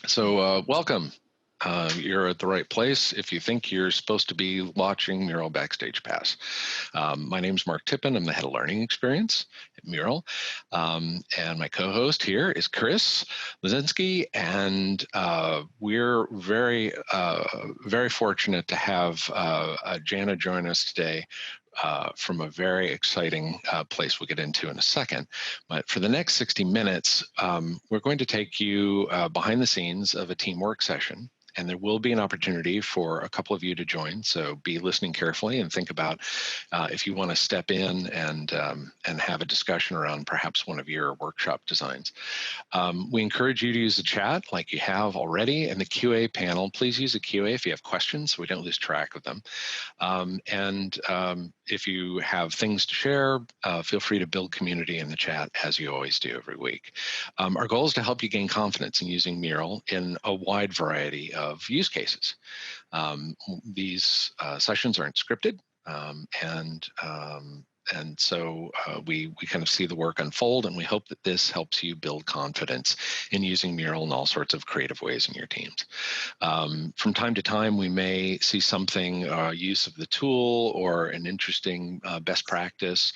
Welcome. You're at the right place if you think you're supposed to be watching Mural Backstage Pass. My name is Mark Tippin. I'm the head of learning experience at Mural. And my co-host here is Chris Lazinski. And we're very fortunate to have Jana join us today from a very exciting place we'll get into in a second. But for the next 60 minutes, we're going to take you behind the scenes of a teamwork session. And there will be an opportunity for a couple of you to join. So be listening carefully and think about if you want to step in and have a discussion around perhaps one of your workshop designs. We encourage you to use the chat like you have already, and the QA panel. Please use a QA if you have questions so we don't lose track of them. If you have things to share, feel free to build community in the chat as you always do every week. Our goal is to help you gain confidence in using Mural in a wide variety of use cases. These sessions aren't scripted, and so we kind of see the work unfold, and we hope that this helps you build confidence in using Mural in all sorts of creative ways in your teams. From time to time, we may see something, use of the tool or an interesting best practice,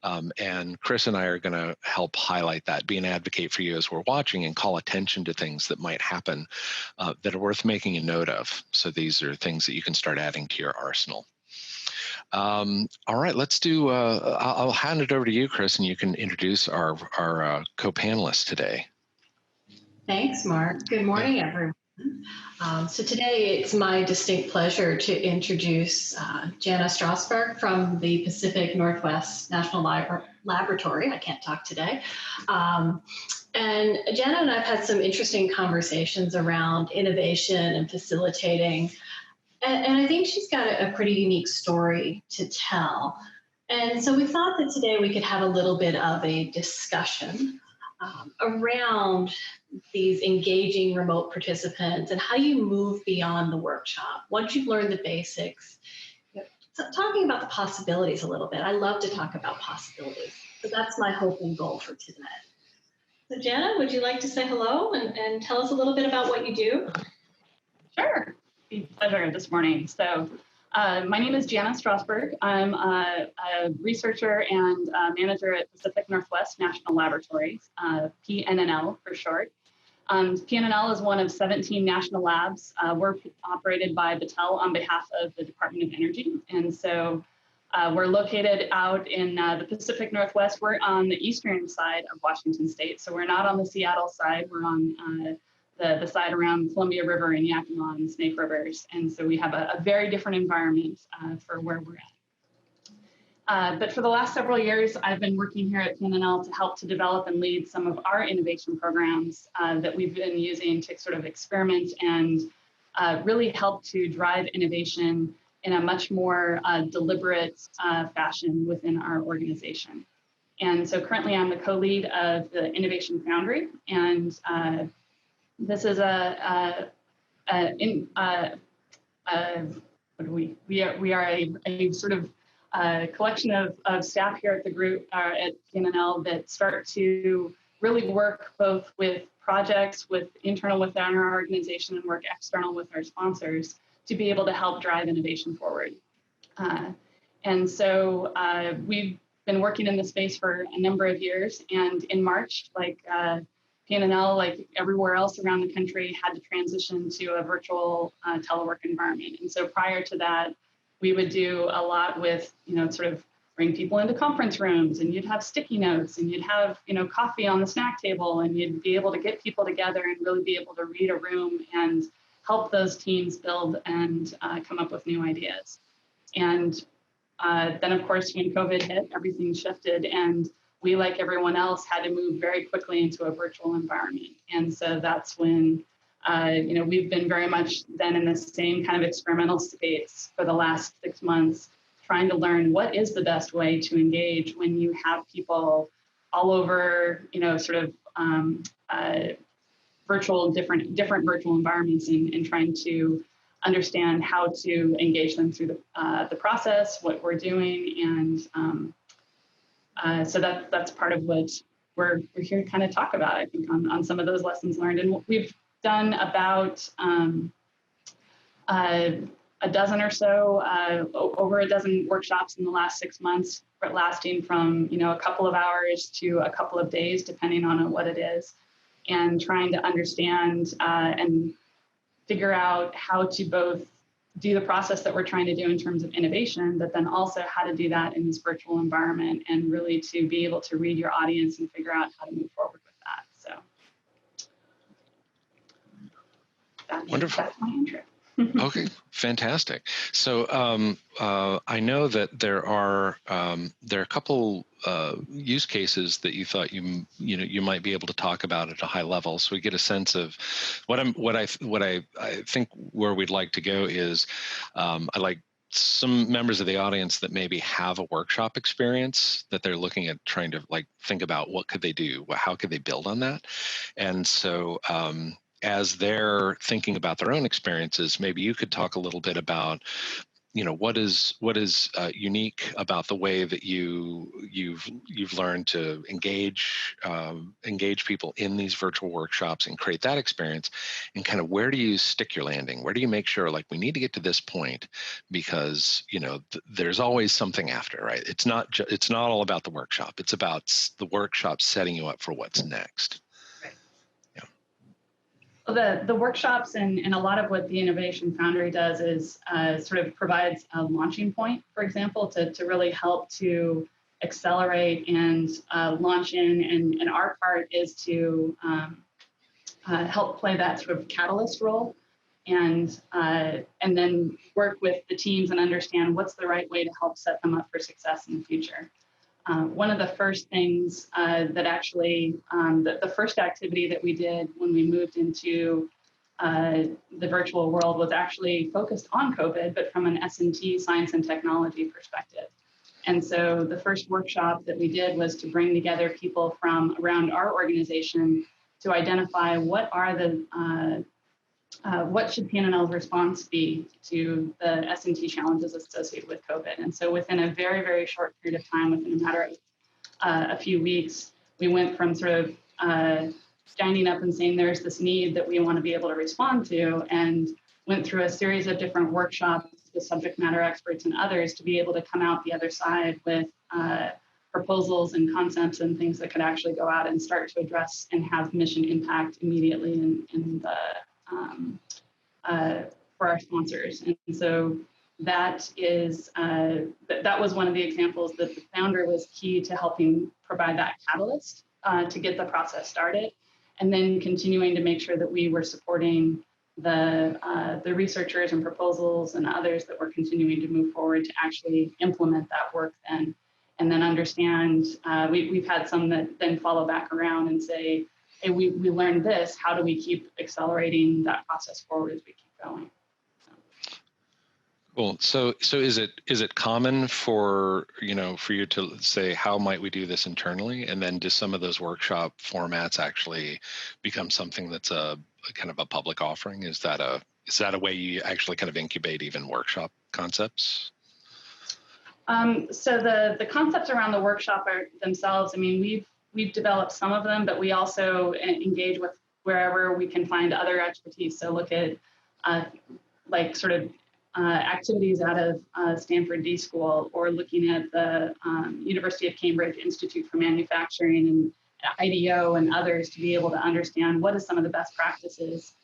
and Chris and I are going to help highlight that, be an advocate for you as we're watching, and call attention to things that might happen that are worth making a note of. So these are things that you can start adding to your arsenal. All right, let's do, I'll hand it over to you, Chris, and you can introduce our co-panelists today. Thanks, Mark. Good morning, everyone. So today it's my distinct pleasure to introduce Jana Strasberg from the Pacific Northwest National Laboratory. I can't talk today. And Jana and I have had some interesting conversations around innovation and facilitating. And I think she's got a pretty unique story to tell. And so we thought that today we could have a little bit of a discussion around these engaging remote participants and how you move beyond the workshop. Once you've learned the basics, so talking about the possibilities a little bit. I love to talk about possibilities. So that's my hope and goal for today. So Jana, would you like to say hello and tell us a little bit about what you do? Sure. Pleasure this morning. So my name is Jana Strasberg. I'm a researcher and manager at Pacific Northwest National Laboratories, PNNL for short. PNNL is one of 17 national labs. We're operated by Battelle on behalf of the Department of Energy. And so we're located out in the Pacific Northwest. We're on the eastern side of Washington State. So we're not on the Seattle side. We're on the side around Columbia River and Yakima and Snake Rivers. And so we have a very different environment for where we're at. But for the last several years, I've been working here at PNNL to help to develop and lead some of our innovation programs that we've been using to sort of experiment and really help to drive innovation in a much more deliberate fashion within our organization. And so currently I'm the co-lead of the Innovation Foundry, and this is we are a sort of collection of staff here at the group at PNNL that start to really work both with projects internal within our organization and work external with our sponsors to be able to help drive innovation forward. And so we've been working in this space for a number of years, and in March, PNNL, like everywhere else around the country, had to transition to a virtual telework environment. And so prior to that, we would do a lot with, sort of bring people into conference rooms, and you'd have sticky notes, and you'd have, coffee on the snack table, and you'd be able to get people together and really be able to read a room and help those teams build and come up with new ideas. And then, of course, when COVID hit, everything shifted, and we, like everyone else, had to move very quickly into a virtual environment. And so that's when, we've been very much then in the same kind of experimental space for the last 6 months, trying to learn what is the best way to engage when you have people all over, different virtual environments, and trying to understand how to engage them through the process, what we're doing, and so that's part of what we're here to kind of talk about, I think, on some of those lessons learned. And we've done about a dozen or so, over a dozen workshops in the last 6 months, lasting from a couple of hours to a couple of days, depending on what it is, and trying to understand and figure out how to both do the process that we're trying to do in terms of innovation, but then also how to do that in this virtual environment, and really to be able to read your audience and figure out how to move forward with that. So Wonderful. That's my intro. Okay, fantastic. So I know that there are a couple use cases that you thought you might be able to talk about at a high level, so we get a sense of what I think where we'd like to go is I like some members of the audience that maybe have a workshop experience that they're looking at, trying to think about what could they do, how could they build on that, and so. As they're thinking about their own experiences, maybe you could talk a little bit about, what is unique about the way that you've learned to engage people in these virtual workshops and create that experience, and kind of where do you stick your landing? Where do you make sure we need to get to this point, because there's always something after, right? It's not all about the workshop. It's about the workshop setting you up for what's next. Well, the workshops and a lot of what the Innovation Foundry does is sort of provides a launching point, for example, to really help to accelerate and launch in. And our part is to help play that sort of catalyst role, and then work with the teams and understand what's the right way to help set them up for success in the future. One of the first things that actually, the first activity that we did when we moved into the virtual world was actually focused on COVID, but from an S&T, science and technology perspective. And so the first workshop that we did was to bring together people from around our organization to identify what are the what should PNNL's response be to the S&T challenges associated with COVID? And so within a very, very short period of time, within a matter of a few weeks, we went from sort of standing up and saying there's this need that we want to be able to respond to, and went through a series of different workshops with subject matter experts and others to be able to come out the other side with proposals and concepts and things that could actually go out and start to address and have mission impact immediately in the for our sponsors. And so that is that was one of the examples that the founder was key to helping provide that catalyst to get the process started, and then continuing to make sure that we were supporting the researchers and proposals and others that were continuing to move forward to actually implement that work then, and then understand. We've had some that then follow back around and say, hey, we learned this, how do we keep accelerating that process forward as we keep going? Cool. So is it common for you to say, how might we do this internally, and then do some of those workshop formats actually become something that's a kind of a public offering? Is that a way you actually kind of incubate even workshop concepts? So the concepts around the workshop are themselves, I mean, we've developed some of them, but we also engage with wherever we can find other expertise. So look at activities out of Stanford D School, or looking at the University of Cambridge Institute for Manufacturing and IDEO and others, to be able to understand what is some of the best practices,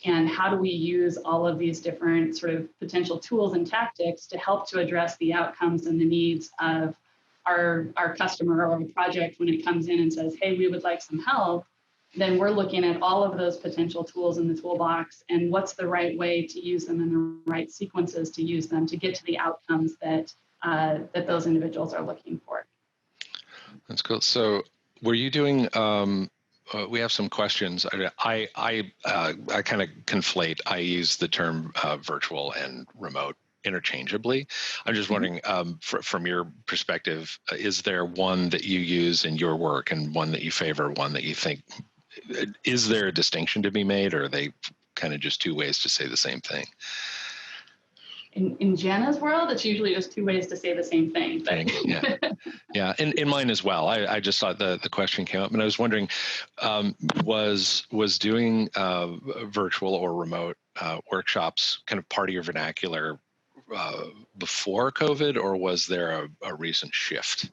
and how do we use all of these different sort of potential tools and tactics to help to address the outcomes and the needs of our customer or a project when it comes in and says, hey, we would like some help. Then we're looking at all of those potential tools in the toolbox and what's the right way to use them and the right sequences to use them to get to the outcomes that those individuals are looking for. That's cool. So were you doing, we have some questions. I kind of conflate, I use the term virtual and remote interchangeably. I'm just wondering, from your perspective, is there one that you use in your work and one that you favor, one that you think, is there a distinction to be made, or are they kind of just two ways to say the same thing? in Jana's world, it's usually just two ways to say the same thing. But yeah, yeah, in mine as well. I just saw the question came up, and I was wondering, was doing virtual or remote workshops kind of part of your vernacular before COVID, or was there a recent shift?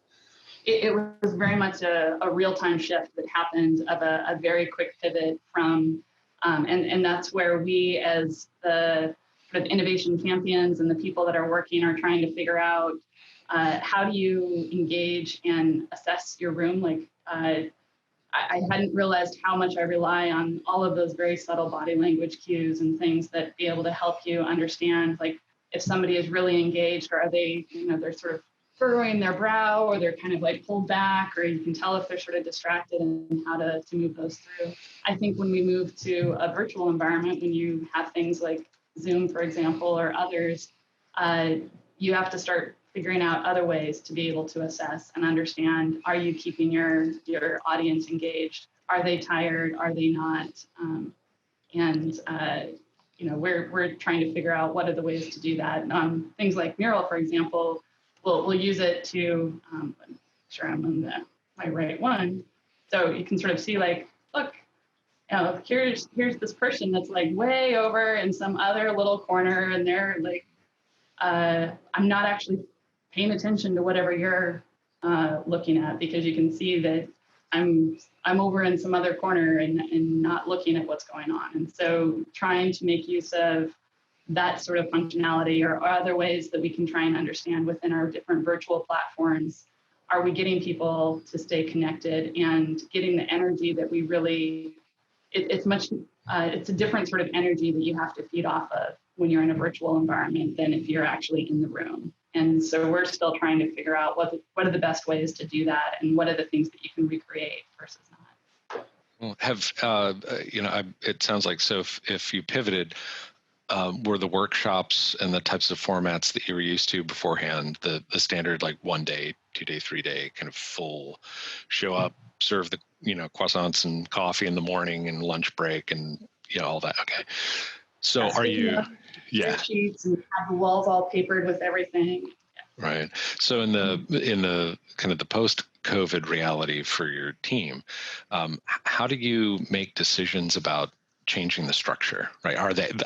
It was very much a real-time shift that happened of a very quick pivot from, and that's where we as the sort of innovation champions and the people that are working are trying to figure out how do you engage and assess your room. Like I hadn't realized how much I rely on all of those very subtle body language cues and things that be able to help you understand, like if somebody is really engaged, or are they, they're sort of furrowing their brow, or they're kind of like pulled back, or you can tell if they're sort of distracted, and how to move those through. I think when we move to a virtual environment, when you have things like Zoom, for example, or others, you have to start figuring out other ways to be able to assess and understand, are you keeping your audience engaged? Are they tired? Are they not? We're trying to figure out what are the ways to do that. Things like Mural, for example, we'll use it to, I'm sure I'm on my right one. So you can sort of see, like, look, here's this person that's like way over in some other little corner, and they're like, I'm not actually paying attention to whatever you're looking at, because you can see that I'm over in some other corner and not looking at what's going on. And so trying to make use of that sort of functionality, or other ways that we can try and understand within our different virtual platforms, are we getting people to stay connected and getting the energy that we really, it's a different sort of energy that you have to feed off of when you're in a virtual environment than if you're actually in the room. And so we're still trying to figure out what are the best ways to do that, and what are the things that you can recreate versus not. Well, it sounds like, so if you pivoted, were the workshops and the types of formats that you were used to beforehand the standard, like 1 day, 2 day, 3 day kind of full show up, serve the croissants and coffee in the morning and lunch break and all that? Okay, so are you? Yeah. Sheets and have the walls all papered with everything. Right. So in the kind of the post-COVID reality for your team, how do you make decisions about changing the structure? Right?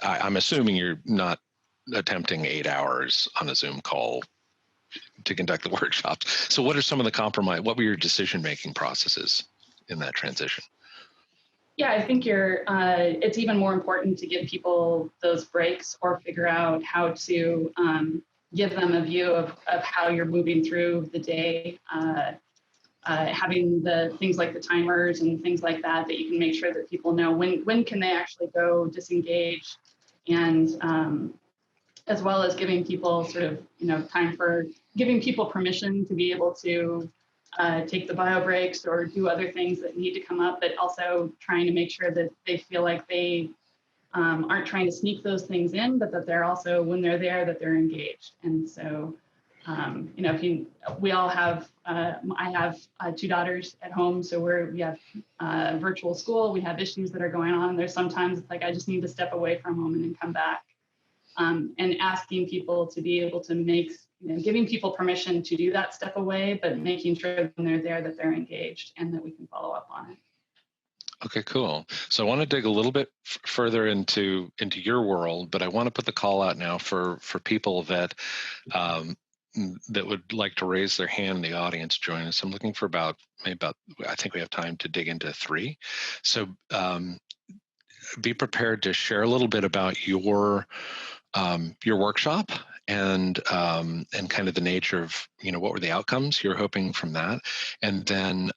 I'm assuming you're not attempting 8 hours on a Zoom call to conduct the workshops. So what are some of the compromise? What were your decision-making processes in that transition? Yeah, I think it's even more important to give people those breaks, or figure out how to give them a view of how you're moving through the day. Having the things like the timers and things like that you can make sure that people know when can they actually go disengage, and as well as giving people sort of, time for giving people permission to be able to take the bio breaks or do other things that need to come up, but also trying to make sure that they feel like they aren't trying to sneak those things in, but that they're also, when they're there, that they're engaged. And so, we all have, I have 2 daughters at home, so we have virtual school, we have issues that are going on. There's sometimes it's like, I just need to step away for a moment and come back. And asking people to be able to giving people permission to do that step away, but making sure when they're there that they're engaged and that we can follow up on it. Okay, cool. So I want to dig a little bit further into your world, but I want to put the call out now for people that would like to raise their hand in the audience, join us. I'm looking for I think we have time to dig into 3. So be prepared to share a little bit about your workshop and kind of the nature of what were the outcomes you're hoping from that, and then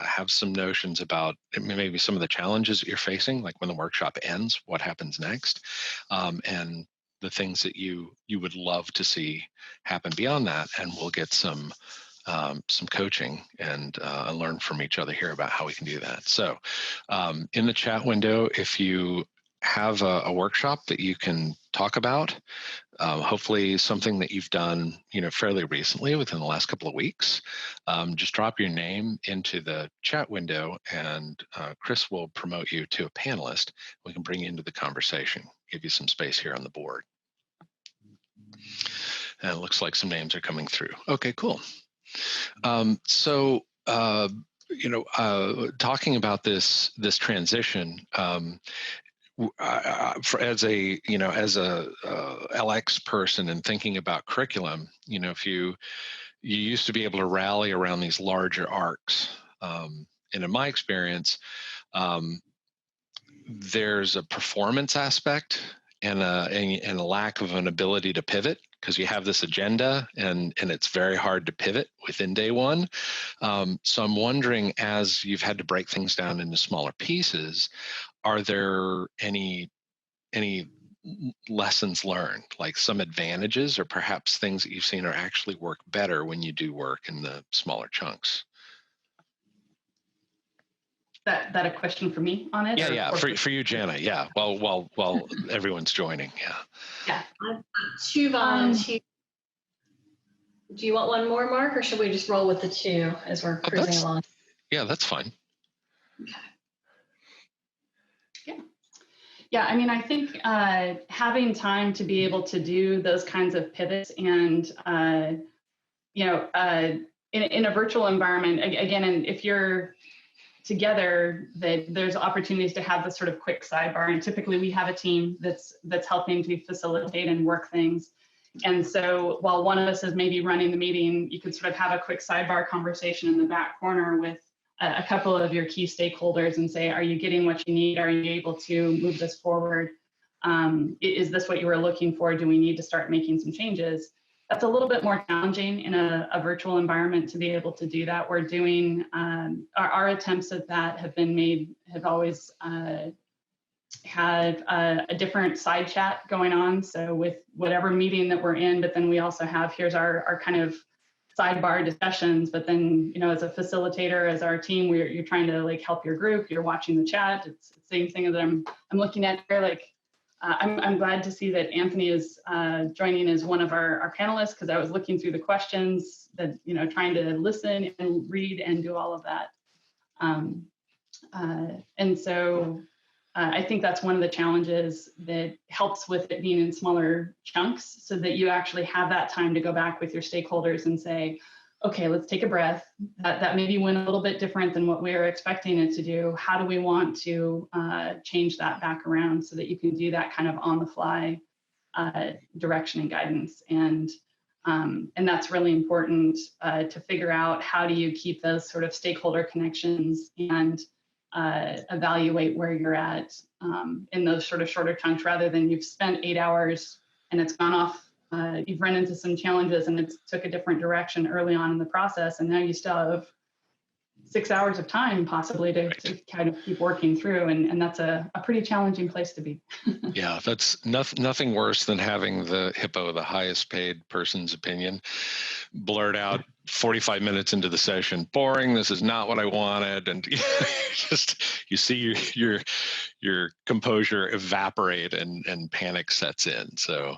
have some notions about maybe some of the challenges that you're facing, like when the workshop ends, what happens next, and the things that you would love to see happen beyond that, and we'll get some coaching and learn from each other here about how we can do that. So in the chat window, if you have a workshop that you can talk about, hopefully something that you've done, fairly recently within the last couple of weeks, just drop your name into the chat window, and Chris will promote you to a panelist. We can bring you into the conversation, give you some space here on the board. And it looks like some names are coming through. Okay, cool. Talking about this transition, as a LX person and thinking about curriculum, if you used to be able to rally around these larger arcs, and in my experience, there's a performance aspect and a lack of an ability to pivot, because you have this agenda and it's very hard to pivot within day one. So I'm wondering, as you've had to break things down into smaller pieces, are there any lessons learned, like some advantages or perhaps things that you've seen are actually work better when you do work in the smaller chunks? That a question for me on it? Yeah, for you, Jana. Yeah, while everyone's joining. Yeah. I've got 2 volunteers. Do you want one more, Mark, or should we just roll with the 2 as we're cruising along? Yeah, that's fine. Okay. Yeah, I mean, I think having time to be able to do those kinds of pivots and, in a virtual environment, again, and if you're together, that there's opportunities to have this sort of quick sidebar. And typically we have a team that's helping to facilitate and work things. And so while one of us is maybe running the meeting, you could sort of have a quick sidebar conversation in the back corner with a couple of your key stakeholders and say, are you getting what you need? Are you able to move this forward? Is this what you were looking for? Do we need to start making some changes? That's a little bit more challenging in a virtual environment to be able to do that. We're doing, our attempts at that have always had a different side chat going on. So with whatever meeting that we're in, but then we also have, here's our kind of sidebar discussions, but then, as a facilitator, as our team, you're trying to like help your group, you're watching the chat. It's the same thing that I'm looking at here, like, I'm glad to see that Anthony is joining as one of our panelists, because I was looking through the questions that, trying to listen and read and do all of that. And so I think that's one of the challenges that helps with it being in smaller chunks, so that you actually have that time to go back with your stakeholders and say, okay, let's take a breath. That maybe went a little bit different than what we were expecting it to do. How do we want to change that back around so that you can do that kind of on the fly direction and guidance? And that's really important to figure out, how do you keep those sort of stakeholder connections and evaluate where you're at in those sort of shorter chunks, rather than you've spent 8 hours and it's gone off. You've run into some challenges and it took a different direction early on in the process, and now you still have 6 hours of time possibly to kind of keep working through, and that's a pretty challenging place to be. Yeah, that's nothing worse than having the hippo, the highest paid person's opinion, blurt out 45 minutes into the session, boring, this is not what I wanted, and you see your composure evaporate and panic sets in. So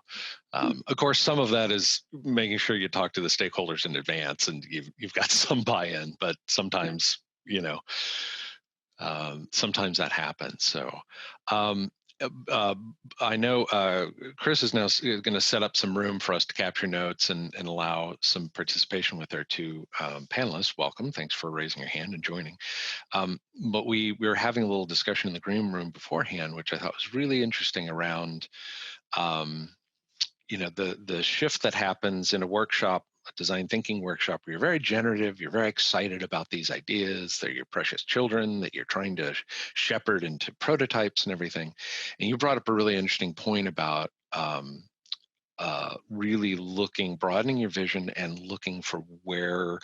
of course, some of that is making sure you talk to the stakeholders in advance and you've got some buy-in, but sometimes sometimes that happens. So I know Chris is now going to set up some room for us to capture notes and allow some participation with our 2 panelists. Welcome. Thanks for raising your hand and joining. But we were having a little discussion in the green room beforehand, which I thought was really interesting, around the shift that happens in a workshop, a design thinking workshop, where you're very generative, you're very excited about these ideas, they're your precious children that you're trying to shepherd into prototypes and everything. And you brought up a really interesting point about really broadening your vision and looking for where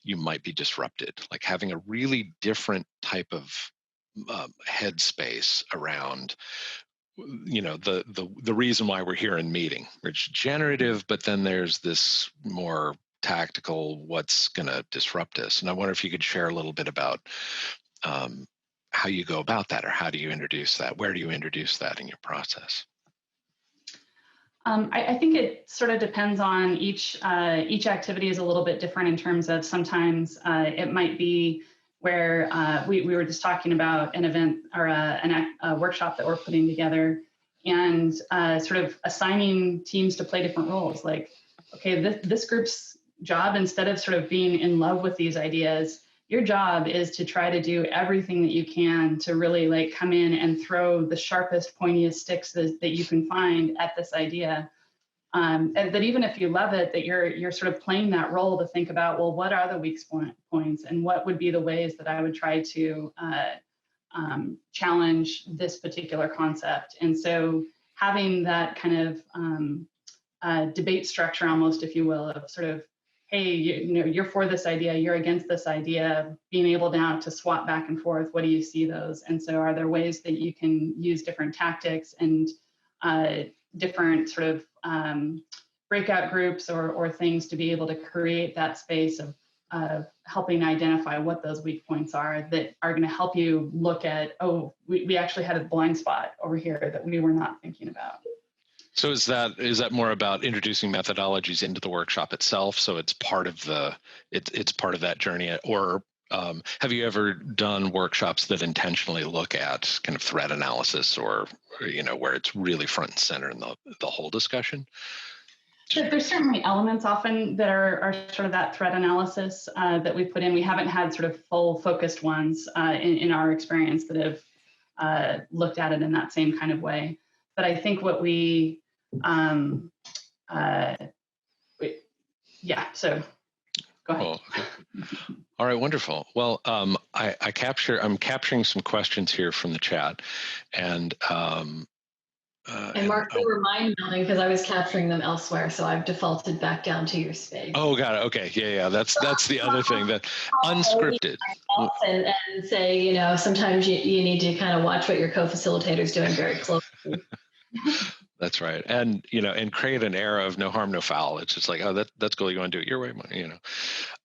you might be disrupted, like having a really different type of headspace around the reason why we're here in meeting. It's generative, but then there's this more tactical, what's going to disrupt us. And I wonder if you could share a little bit about how you go about that, or how do you introduce that? Where do you introduce that in your process? I think it sort of depends on each activity is a little bit different in terms of sometimes it might be where we were just talking about an event or a workshop that we're putting together, and sort of assigning teams to play different roles. Like, okay, this group's job, instead of sort of being in love with these ideas, your job is to try to do everything that you can to really like come in and throw the sharpest, pointiest sticks that you can find at this idea. And that even if you love it, that you're sort of playing that role to think about, well, what are the weak points, and what would be the ways that I would try to challenge this particular concept. And so having that kind of debate structure, almost, if you will, of sort of, hey, you're for this idea, you're against this idea, being able now to swap back and forth. What do you see those? And so are there ways that you can use different tactics and different sort of breakout groups or things to be able to create that space of helping identify what those weak points are that are going to help you look at, oh, we actually had a blind spot over here that we were not thinking about. So is that more about introducing methodologies into the workshop itself? So it's part of it's part of that journey, or have you ever done workshops that intentionally look at kind of threat analysis, or where it's really front and center in the whole discussion? There's certainly elements often that are sort of that threat analysis that we put in. We haven't had sort of full focused ones in our experience that have looked at it in that same kind of way. But I think what so go ahead. Oh, okay. All right, wonderful. Well, I'm capturing some questions here from the chat, and Mark, they were mind melding because I was capturing them elsewhere, so I've defaulted back down to your space. Oh, got it. Okay, yeah. That's the other thing, that unscripted. And say, sometimes you need to kind of watch what your co-facilitator is doing very closely. That's right, and create an era of no harm, no foul. It's just like, oh, that's cool. You want to do it your way,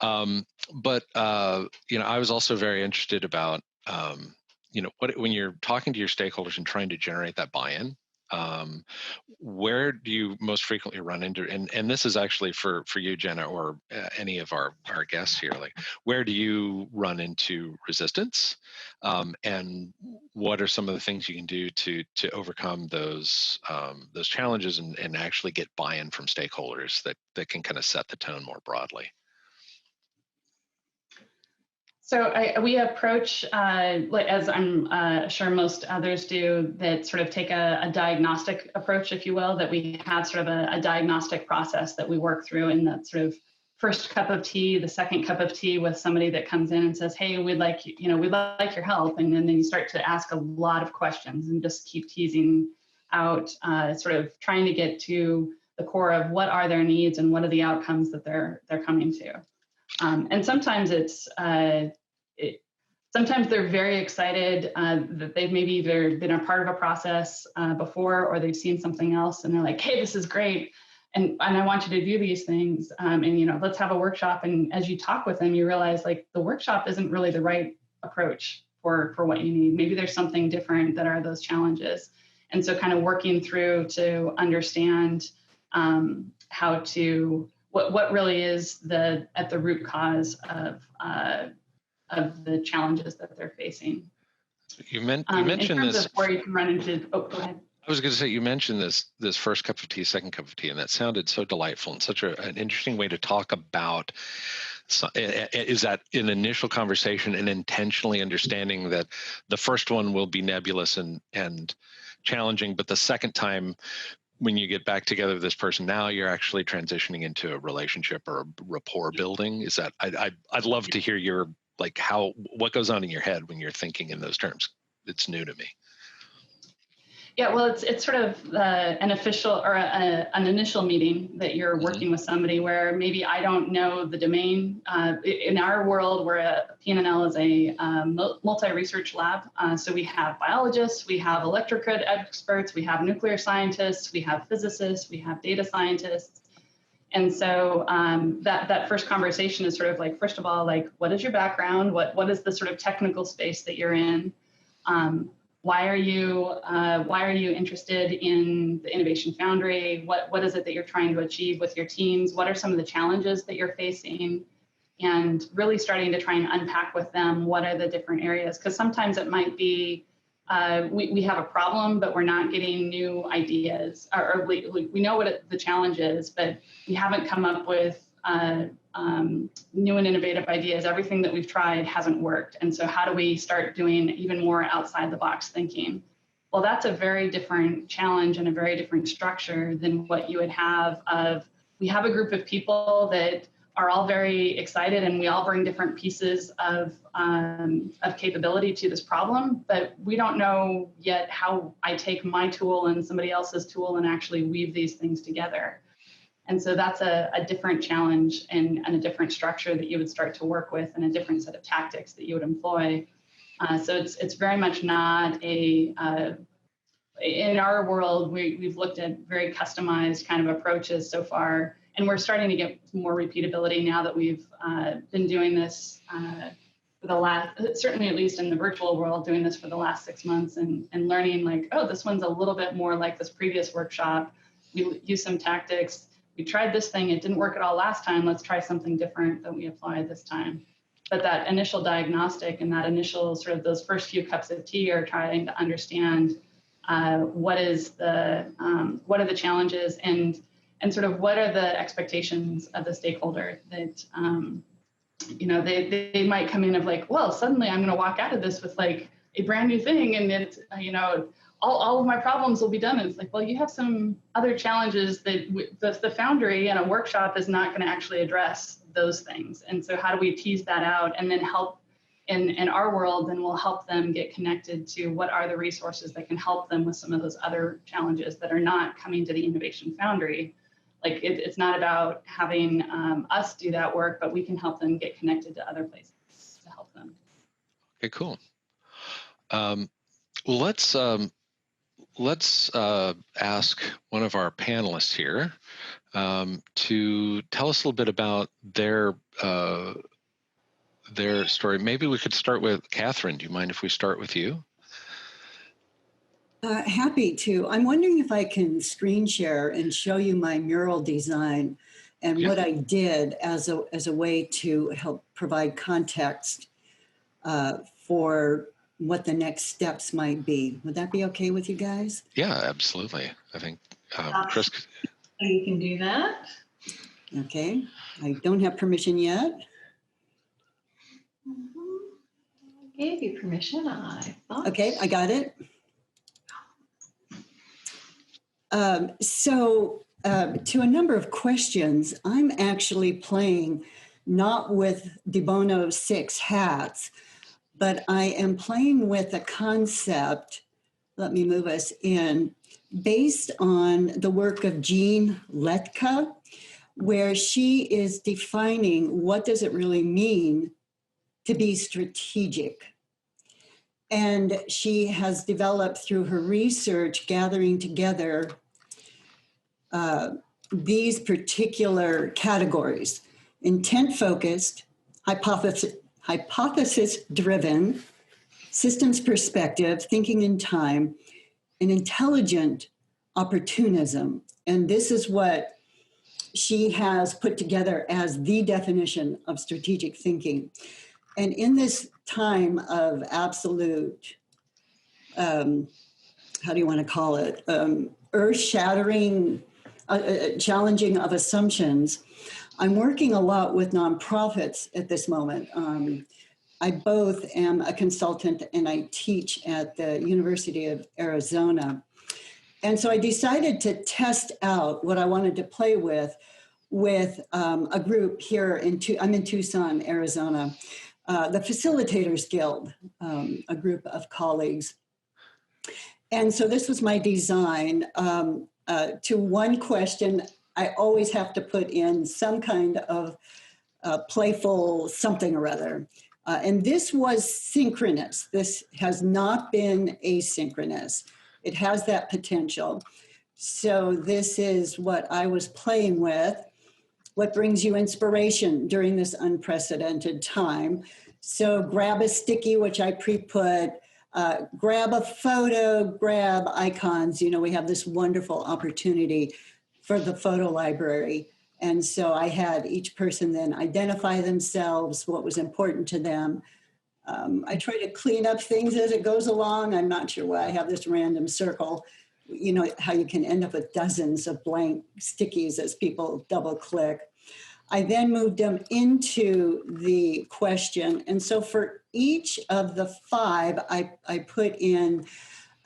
But I was also very interested about, when you're talking to your stakeholders and trying to generate that buy-in. Where do you most frequently run into, and this is actually for you, Jenna, or any of our guests here, like, where do you run into resistance, and what are some of the things you can do to overcome those challenges and actually get buy-in from stakeholders that can kind of set the tone more broadly? So we approach, as I'm sure most others do, that sort of take a diagnostic approach, if you will, that we have sort of a diagnostic process that we work through in that sort of first cup of tea, the second cup of tea with somebody that comes in and says, hey, we'd like your help. And then you start to ask a lot of questions and just keep teasing out, sort of trying to get to the core of what are their needs and what are the outcomes that they're coming to. And sometimes sometimes they're very excited that they've maybe either been a part of a process before, or they've seen something else and they're like, hey, this is great. And I want you to do these things. And let's have a workshop. And as you talk with them, you realize like the workshop isn't really the right approach for what you need. Maybe there's something different that are those challenges. And so kind of working through to understand how to, what really is at the root cause of the challenges that they're facing. You mentioned in terms this. Of where you can run into. Oh, go ahead. I was going to say, you mentioned this first cup of tea, second cup of tea, and that sounded so delightful and such an interesting way to talk about. Is that an initial conversation and intentionally understanding that the first one will be nebulous and challenging, but the second time, when you get back together with this person, now you're actually transitioning into a relationship or a rapport building? Is that I'd love to hear your what goes on in your head when you're thinking in those terms. It's new to me. Yeah, well, it's sort of an official or an initial meeting that you're working with somebody where maybe I don't know the domain. In our world, where PNNL is a multi-research lab, so we have biologists, we have electrical experts, we have nuclear scientists, we have physicists, we have data scientists. And so that first conversation is sort of like, first of all, like, what is your background? What is the sort of technical space that you're in? Why are you interested in the Innovation Foundry? What is it that you're trying to achieve with your teams? What are some of the challenges that you're facing? And really starting to try and unpack with them what are the different areas, because sometimes it might be we have a problem, but we're not getting new ideas, or we know what the challenge is, but we haven't come up with new and innovative ideas. Everything that we've tried hasn't worked. And so how do we start doing even more outside the box thinking? Well, that's a very different challenge and a very different structure than what you would have of, we have a group of people that are all very excited and we all bring different pieces of capability to this problem, but we don't know yet how I take my tool and somebody else's tool and actually weave these things together. And so that's a different challenge and a different structure that you would start to work with and a different set of tactics that you would employ. So it's very much not in our world, we've looked at very customized kind of approaches so far. And we're starting to get more repeatability now that we've been doing this for the last, certainly at least in the virtual world, doing this for the last 6 months and learning like, oh, this one's a little bit more like this previous workshop. We use some tactics. We tried this thing, it didn't work at all last time. Let's try something different that we applied this time. But that initial diagnostic and that initial sort of those first few cups of tea are trying to understand what are the challenges and sort of what are the expectations of the stakeholder that, they might come in of like, well, suddenly I'm going to walk out of this with like a brand new thing and it's, all of my problems will be done. And it's like, well, you have some other challenges that the Foundry and a workshop is not going to actually address those things. And so how do we tease that out and then help in our world, then we'll help them get connected to what are the resources that can help them with some of those other challenges that are not coming to the Innovation Foundry. Like it's not about having us do that work, but we can help them get connected to other places to help them. Okay, cool. Well, let's ask one of our panelists here to tell us a little bit about their story. Maybe we could start with Catherine. Do you mind if we start with you? Happy to. I'm wondering if I can screen share and show you my mural design and what I did as a way to help provide context for what the next steps might be. Would that be okay with you guys? Yeah, absolutely. I think Chris. You can do that. Okay. I don't have permission yet. I gave you permission, I thought. Okay, I got it. To a number of questions, I'm actually playing not with De Bono's 6 hats, but I am playing with a concept, let me move us in, based on the work of Jean Letka, where she is defining what does it really mean to be strategic. And she has developed through her research, gathering together these particular categories: intent-focused, hypothesis-driven, systems perspective, thinking in time, and intelligent opportunism. And this is what she has put together as the definition of strategic thinking. And in this time of absolute, how do you want to call it, earth-shattering, challenging of assumptions, I'm working a lot with nonprofits at this moment. I both am a consultant and I teach at the University of Arizona. And so I decided to test out what I wanted to play with a group here I'm in Tucson, Arizona, the Facilitators Guild, a group of colleagues. And so this was my design. To one question, I always have to put in some kind of playful something or other. And this was synchronous. This has not been asynchronous. It has that potential. So this is what I was playing with. What brings you inspiration during this unprecedented time? So grab a sticky, which I pre-put, grab a photo, grab icons. We have this wonderful opportunity for the photo library. And so I had each person then identify themselves, what was important to them. I try to clean up things as it goes along. I'm not sure why I have this random circle. How you can end up with dozens of blank stickies as people double click. I then moved them into the question. And so for each of the 5, I put in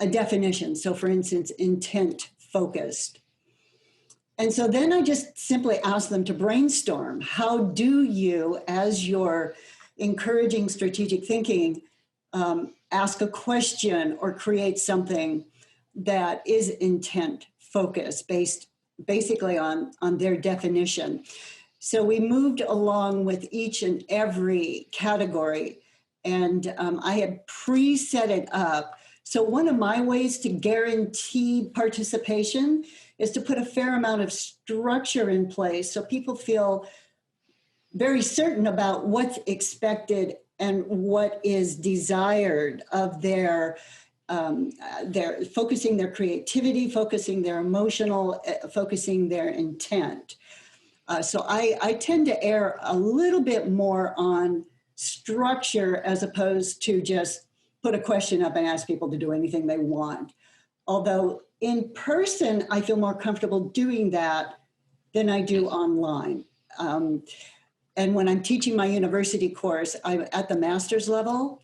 a definition. So for instance, intent focused. And so then I just simply asked them to brainstorm. How do you, as you're encouraging strategic thinking, ask a question or create something that is intent focused based basically on their definition? So we moved along with each and every category, and I had pre-set it up. So one of my ways to guarantee participation is to put a fair amount of structure in place so people feel very certain about what's expected and what is desired of their focusing their creativity, focusing their emotional, focusing their intent. So I tend to err a little bit more on structure as opposed to just put a question up and ask people to do anything they want. Although in person, I feel more comfortable doing that than I do online. And when I'm teaching my university course, I'm at the master's level,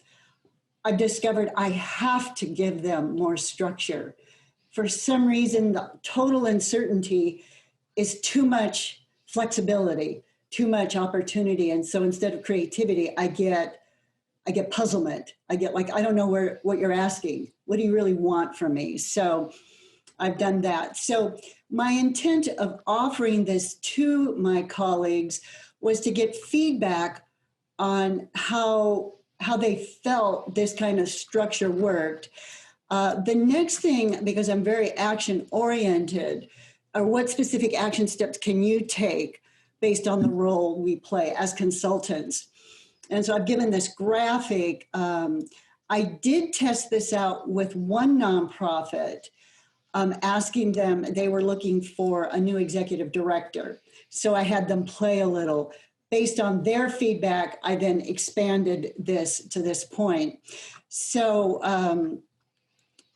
I've discovered I have to give them more structure. For some reason, the total uncertainty is too much flexibility, too much opportunity. And so instead of creativity, I get puzzlement. I get like, I don't know what you're asking. What do you really want from me? So I've done that. So my intent of offering this to my colleagues was to get feedback on how they felt this kind of structure worked. The next thing, because I'm very action oriented, are what specific action steps can you take based on the role we play as consultants? And so I've given this graphic. I did test this out with one nonprofit, asking them, they were looking for a new executive director. So I had them play a little. Based on their feedback, I then expanded this to this point. So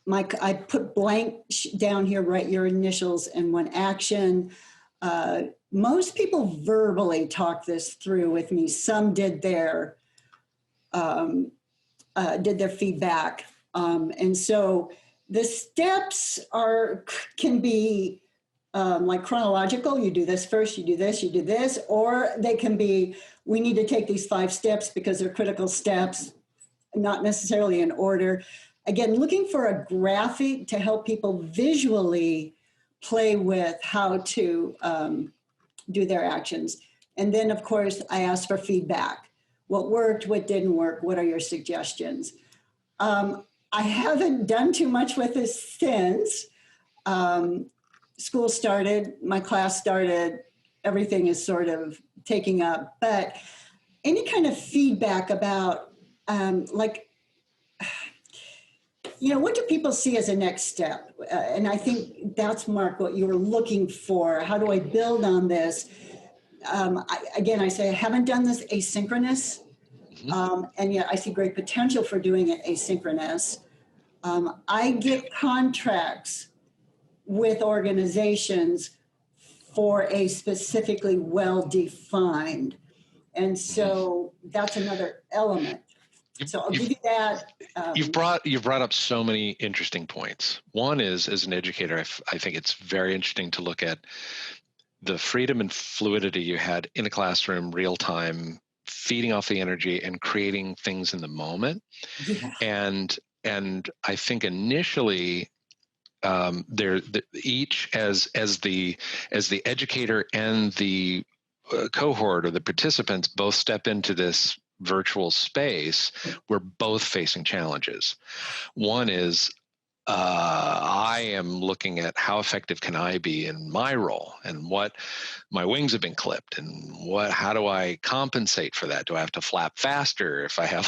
I put blank down here, write your initials and one action. Most people verbally talk this through with me. Some did their feedback. And so the steps can be like chronological. You do this first, you do this, or they can be, we need to take these 5 steps because they're critical steps, not necessarily in order. Again, looking for a graphic to help people visually play with how to do their actions. And then, of course, I asked for feedback. What worked, what didn't work, what are your suggestions? I haven't done too much with this since. School started, my class started, everything is sort of taking up. But any kind of feedback about what do people see as a next step? And I think that's, Mark, what you were looking for. How do I build on this? I say I haven't done this asynchronous, and yet I see great potential for doing it asynchronous. I get contracts with organizations for a specifically well-defined. And so that's another element. So I'll give you that. You've brought up so many interesting points. One is, as an educator, I think it's very interesting to look at the freedom and fluidity you had in a classroom, real time, feeding off the energy and creating things in the moment. Yeah. And I think initially, each as the educator and the cohort or the participants both step into this virtual space, we're both facing challenges. One is I am looking at how effective can I be in my role, and what my wings have been clipped, and how do I compensate for that? Do I have to flap faster if I have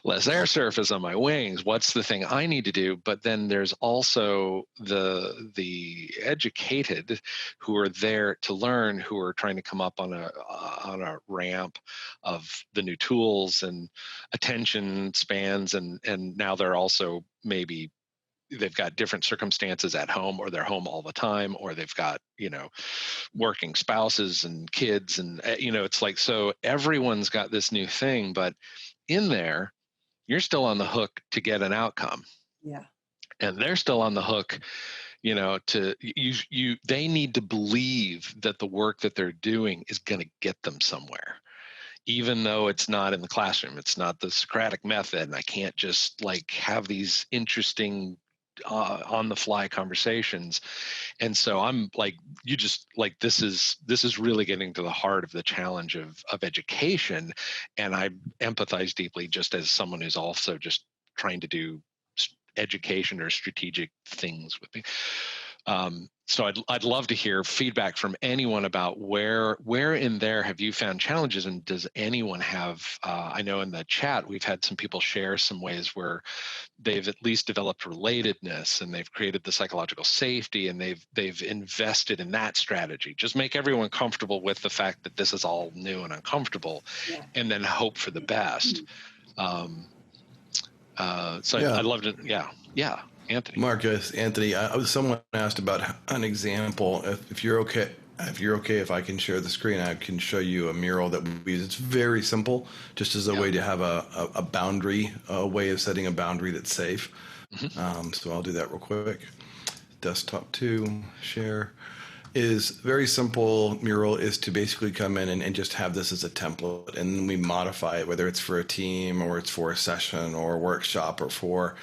less air surface on my wings? What's the thing I need to do? But then there's also the educated who are there to learn, who are trying to come up on a ramp of the new tools and attention spans, and now they're also maybe they've got different circumstances at home, or they're home all the time, or they've got working spouses and kids, and it's like, so everyone's got this new thing, but in there you're still on the hook to get an outcome. Yeah. And they're still on the hook, they need to believe that the work that they're doing is going to get them somewhere, even though it's not in the classroom. It's not the Socratic method, and I can't just like have these interesting on the fly conversations. And so I'm like, this is really getting to the heart of the challenge of education. And I empathize deeply, just as someone who's also just trying to do education or strategic things with me. So I'd love to hear feedback from anyone about where in there have you found challenges, and does anyone have? I know in the chat we've had some people share some ways where they've at least developed relatedness, and they've created the psychological safety, and they've invested in that strategy. Just make everyone comfortable with the fact that this is all new and uncomfortable, and then hope for the best. I'd love to, Anthony. Marcus, Anthony, someone asked about an example. If you're okay, if I can share the screen, I can show you a mural that we use. It's very simple, just as a way to have a boundary, a way of setting a boundary that's safe. Mm-hmm. So I'll do that real quick. Desktop 2, share. Is very simple. Mural is to basically come in and just have this as a template, and then we modify it, whether it's for a team or it's for a session or a workshop or for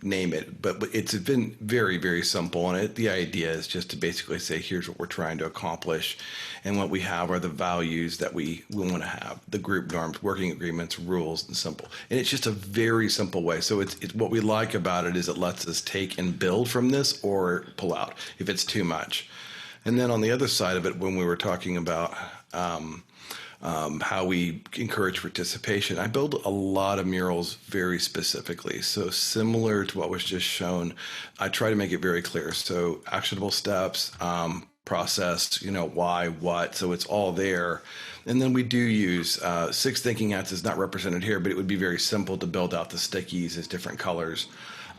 name it. But it's been very, very simple. And the idea is just to basically say, here's what we're trying to accomplish. And what we have are the values that we want to have, the group norms, working agreements, rules, and simple. And it's just a very simple way. So it's what we like about it is it lets us take and build from this or pull out if it's too much. And then on the other side of it, when we were talking about how we encourage participation, I build a lot of murals very specifically. So similar to what was just shown, I try to make it very clear. So actionable steps, process, why, what, so it's all there. And then we do use 6 thinking hats is not represented here, but it would be very simple to build out the stickies as different colors.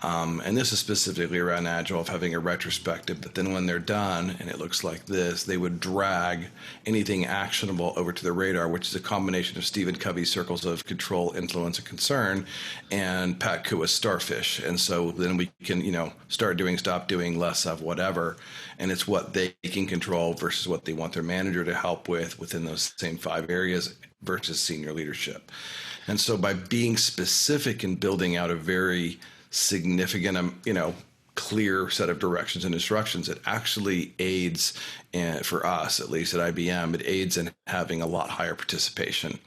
And this is specifically around Agile, of having a retrospective, but then when they're done and it looks like this, they would drag anything actionable over to the radar, which is a combination of Stephen Covey's circles of control, influence, and concern, and Pat Kua's starfish. And so then we can, start doing, stop doing, less of, whatever. And it's what they can control versus what they want their manager to help with within those same 5 areas versus senior leadership. And so by being specific and building out a very significant, clear set of directions and instructions, it actually aids, for us, at least at IBM, it aids in having a lot higher participation.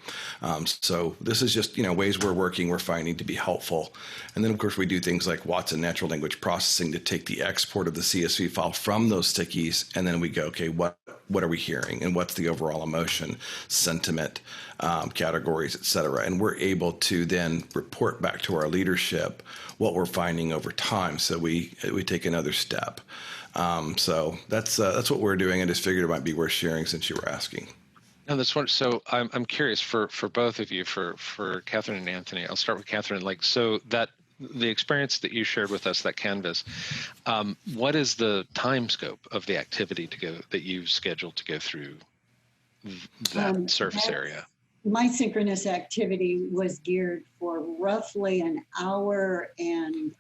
So this is just, ways we're finding to be helpful. And then, of course, we do things like Watson natural language processing to take the export of the CSV file from those stickies, and then we go, okay, what are we hearing, and what's the overall emotion, sentiment, categories, et cetera. And we're able to then report back to our leadership what we're finding over time. So we take another step. So that's what we're doing. I just figured it might be worth sharing since you were asking. No, that's one. So I'm curious for both of you, for Catherine and Anthony. I'll start with Catherine. So that the experience that you shared with us, that canvas, what is the time scope of the activity that you've scheduled to go through that surface area? My synchronous activity was geared for roughly an hour and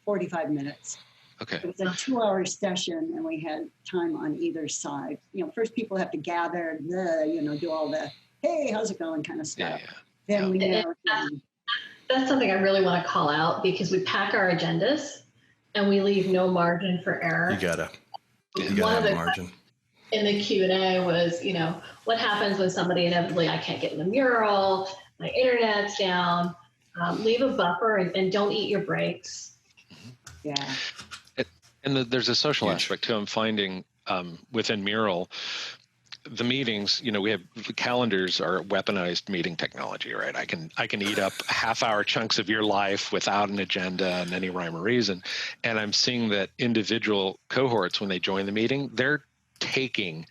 45 minutes. Okay. It was a 2-hour session, and we had time on either side. First people have to gather, do all the, hey, how's it going kind of stuff. Yeah. Then we narrow down. That's something I really want to call out, because we pack our agendas and we leave no margin for error. You gotta have a margin. In the Q&A was, what happens when somebody inevitably, I can't get in the mural, my internet's down. Leave a buffer and don't eat your breaks. Yeah. And there's a social Huge. aspect too. I'm finding within Mural, the meetings, we have calendars are weaponized meeting technology, right? I can eat up half-hour chunks of your life without an agenda and any rhyme or reason. And I'm seeing that individual cohorts, when they join the meeting, they're taking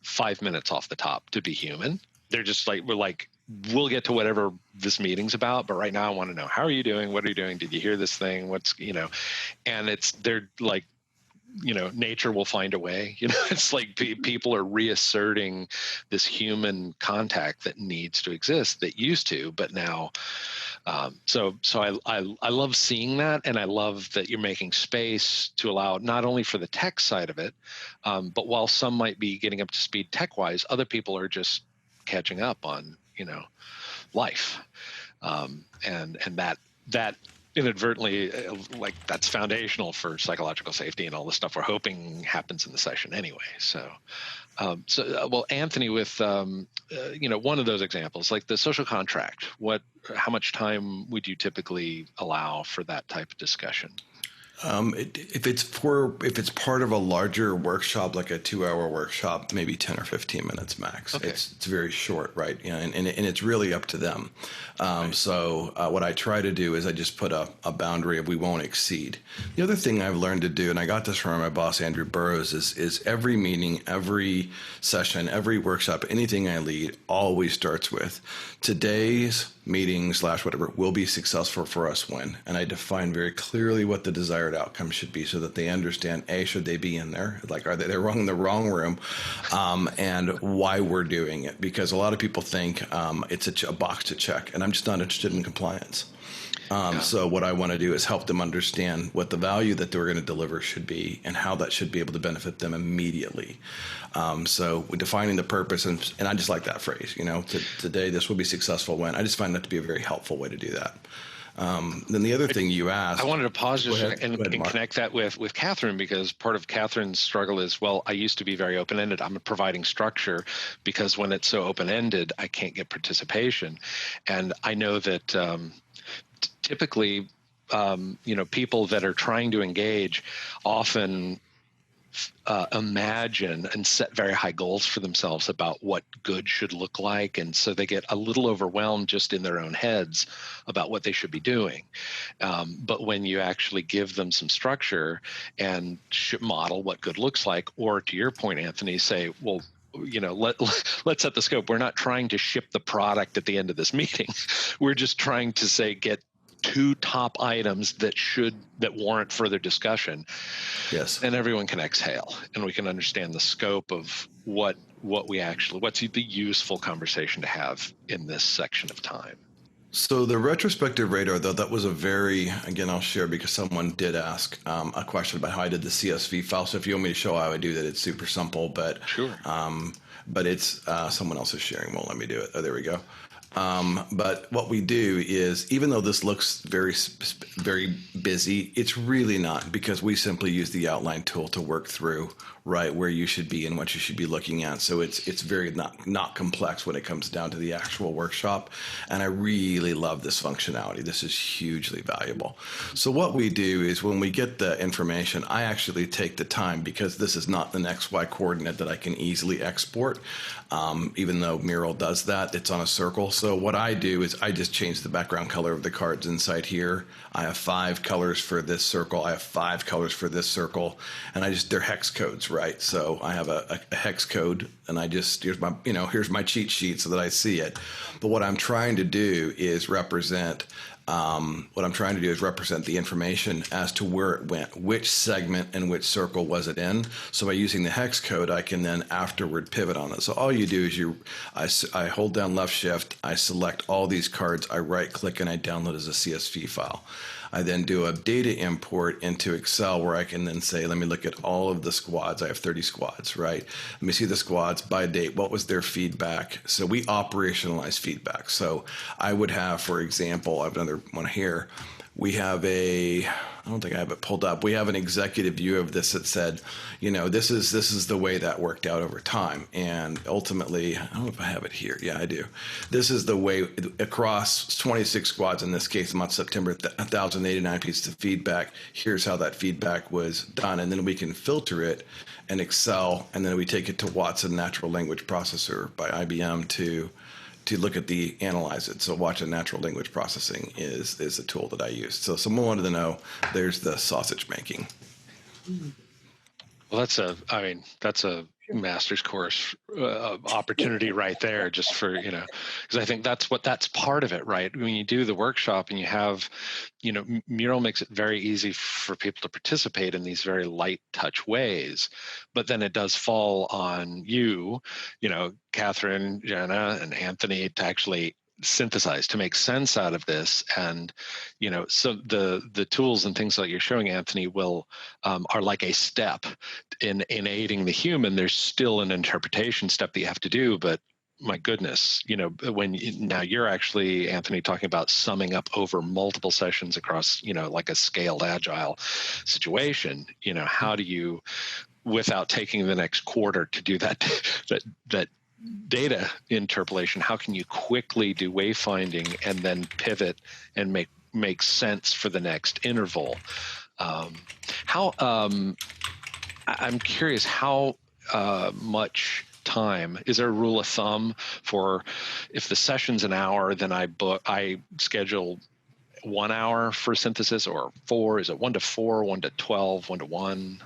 5 minutes off the top to be human. They're just like, we'll get to whatever this meeting's about, but right now I want to know, how are you doing? What are you doing? Did you hear this thing? And they're like, nature will find a way. It's like people are reasserting this human contact that needs to exist, that used to, but now. So I love seeing that, and I love that you're making space to allow not only for the tech side of it, but while some might be getting up to speed tech-wise, other people are just catching up on life, and that inadvertently, that's foundational for psychological safety and all the stuff we're hoping happens in the session anyway. So well, Anthony, with one of those examples, like the social contract, how much time would you typically allow for that type of discussion? If it's part of a larger workshop, like a 2-hour workshop, maybe 10 or 15 minutes max. Okay. It's very short, right? And it's really up to them. Right. So what I try to do is I just put a boundary of we won't exceed. The other thing I've learned to do, and I got this from my boss, Andrew Burrows, is every meeting, every session, every workshop, anything I lead always starts with today's meeting / whatever will be successful for us when. And I define very clearly what the desired outcome should be so that they understand, should they be in there? Like, are they're wrong in the wrong room? And why we're doing it. Because a lot of people think it's a box to check, and I'm just not interested in compliance. So what I want to do is help them understand what the value that they're going to deliver should be and how that should be able to benefit them immediately. So we're defining the purpose, and I just like that phrase, today this will be successful when. I just find that to be a very helpful way to do that. Then the other thing you asked. I wanted to pause and connect that with Catherine, because part of Catherine's struggle is, well, I used to be very open-ended. I'm providing structure because when it's so open-ended, I can't get participation. And I know that typically, people that are trying to engage often imagine and set very high goals for themselves about what good should look like. And so they get a little overwhelmed just in their own heads about what they should be doing. But when you actually give them some structure and model what good looks like, or to your point, Anthony, say, well, let's set the scope. We're not trying to ship the product at the end of this meeting. We're just trying to say, get 2 top items that warrant further discussion. Yes. And everyone can exhale, and we can understand the scope of what's the useful conversation to have in this section of time. So the retrospective radar, though, that was again, I'll share because someone did ask a question about how I did the CSV file. So if you want me to show how I do that, it's super simple, but sure. But it's someone else is sharing. Won't let me do it. Oh, there we go. But what we do is, even though this looks very, very busy, it's really not, because we simply use the outline tool to work through right where you should be and what you should be looking at. So it's very not complex when it comes down to the actual workshop. And I really love this functionality. This is hugely valuable. So what we do is, when we get the information, I actually take the time, because this is not an XY coordinate that I can easily export. Even though Mural does that, it's on a circle. So what I do is I just change the background color of the cards inside here. I have 5 colors for this circle. I have 5 colors for this circle, and they're hex codes, right? So I have a hex code, and here's my cheat sheet so that I see it. But what I'm trying to do is represent the information as to where it went, which segment and which circle was it in. So by using the hex code, I can then afterward pivot on it. So all you do is I hold down left shift, I select all these cards, I right click, and I download as a CSV file. I then do a data import into Excel, where I can then say, let me look at all of the squads. I have 30 squads, right? Let me see the squads by date. What was their feedback? So we operationalize feedback. So I would have, for example, I have another one here. we have I don't think I have it pulled up. We have an executive view of this that said, this is the way that worked out over time. And ultimately, I don't know if I have it here. Yeah, I do. This is the way across 26 squads, in this case, month September, 1,089 pieces of feedback. Here's how that feedback was done. And then we can filter it in Excel, and then we take it to Watson Natural Language Processor by IBM to look at analyze it. So Watson Natural Language Processing is the tool that I use. So someone wanted to know, there's the sausage making. Well, that's a master's course opportunity right there, just for, because I think that's part of it, right? When you do the workshop and you have, Mural makes it very easy for people to participate in these very light touch ways, but then it does fall on you, Catherine, Jenna, and Anthony to actually synthesize, to make sense out of this. And so the tools and things that you're showing, Anthony, are like a step in aiding the human. There's still an interpretation step that you have to do, but my goodness, now you're actually, Anthony, talking about summing up over multiple sessions across, like a scaled agile situation. How do you, without taking the next quarter to do that data interpolation, how can you quickly do wayfinding and then pivot and make sense for the next interval? I'm curious, how much time is there a rule of thumb for, if the session's an hour, then I schedule 1 hour for synthesis, or 4? Is it 1 to 4, 1 to 12, 1 to 1?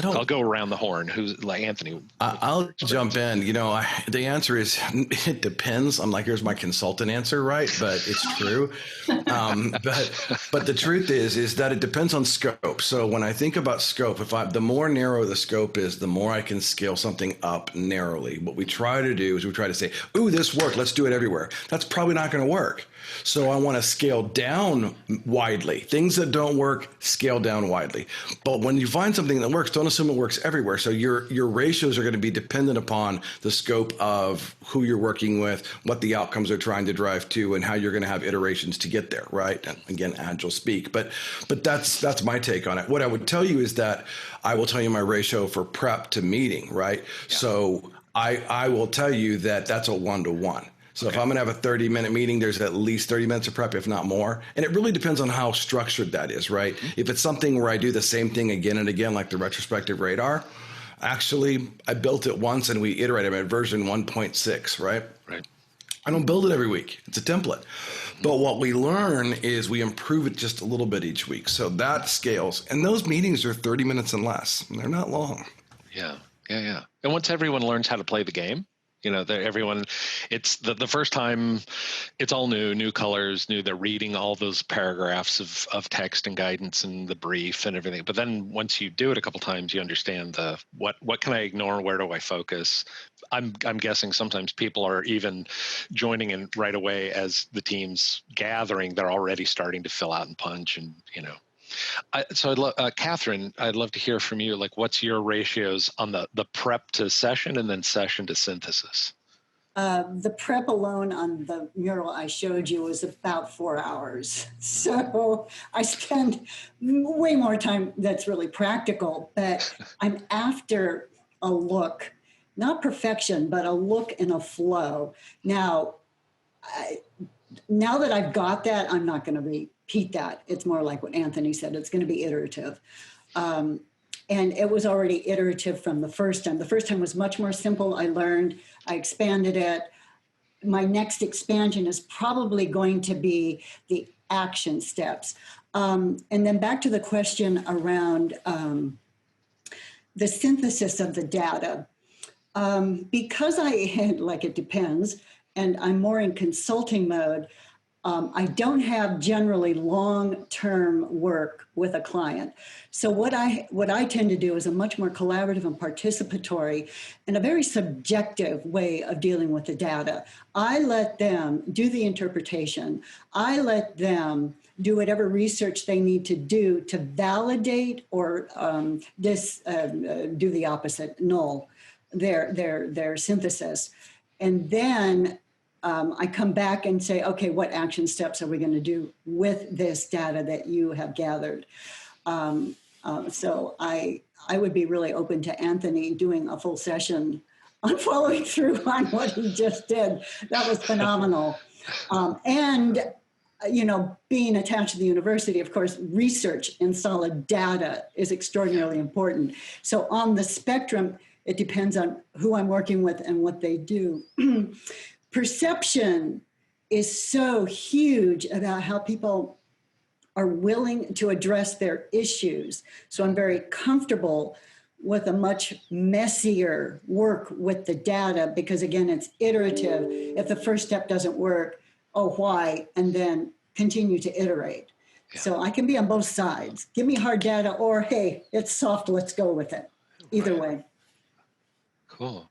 I'll go around the horn. Who's like Anthony? I'll jump in. The answer is it depends. I'm like, here's my consultant answer, right? But it's true. But the truth is that it depends on scope. So when I think about scope, the more narrow the scope is, the more I can scale something up narrowly. What we try to do is we try to say, ooh, this worked, let's do it everywhere. That's probably not going to work. So I want to scale down widely. Things that don't work, scale down widely. But when you find something that works, don't assume it works everywhere. So your ratios are going to be dependent upon the scope of who you're working with, what the outcomes are trying to drive to, and how you're going to have iterations to get there, right? And again, agile speak. But that's my take on it. What I would tell you is that I will tell you my ratio for prep to meeting, right? Yeah. So I will tell you that that's a 1-to-1. So if I'm going to have a 30-minute meeting, there's at least 30 minutes of prep, if not more. And it really depends on how structured that is, right? Mm-hmm. If it's something where I do the same thing again and again, like the retrospective radar, actually, I built it once and we iterated at version 1.6, right? Right. I don't build it every week. It's a template. But what we learn is we improve it just a little bit each week. So that scales. And those meetings are 30 minutes and less. They're not long. Yeah. And once everyone learns how to play the game, everyone, it's the first time, it's all new colors, they're reading all those paragraphs of text and guidance and the brief and everything. But then once you do it a couple times, you understand what can I ignore? Where do I focus? I'm guessing sometimes people are even joining in right away as the team's gathering. They're already starting to fill out and punch and, Catherine, I'd love to hear from you. Like, what's your ratios on the prep to session and then session to synthesis? The prep alone on the mural I showed you was about 4 hours. So I spend way more time that's really practical, but I'm after a look, not perfection, but a look and a flow. Now that I've got that, I'm not going to repeat that. It's more like what Anthony said. It's going to be iterative. And it was already iterative from the first time. The first time was much more simple. I learned, I expanded it. My next expansion is probably going to be the action steps. And then back to the question around the synthesis of the data. Because it depends, and I'm more in consulting mode, I don't have generally long-term work with a client. So what I tend to do is a much more collaborative and participatory and a very subjective way of dealing with the data. I let them do the interpretation. I let them do whatever research they need to do to validate or do the opposite, null their synthesis. And then I come back and say, okay, what action steps are we going to do with this data that you have gathered? So I would be really open to Anthony doing a full session on following through on what he just did. That was phenomenal. And being attached to the university, of course, research and solid data is extraordinarily important. So on the spectrum, it depends on who I'm working with and what they do. Perception is so huge about how people are willing to address their issues. So I'm very comfortable with a much messier work with the data because, again, it's iterative. If the first step doesn't work, oh, why? And then continue to iterate. Yeah. So I can be on both sides. Give me hard data or, hey, it's soft, let's go with it. Either way. Cool.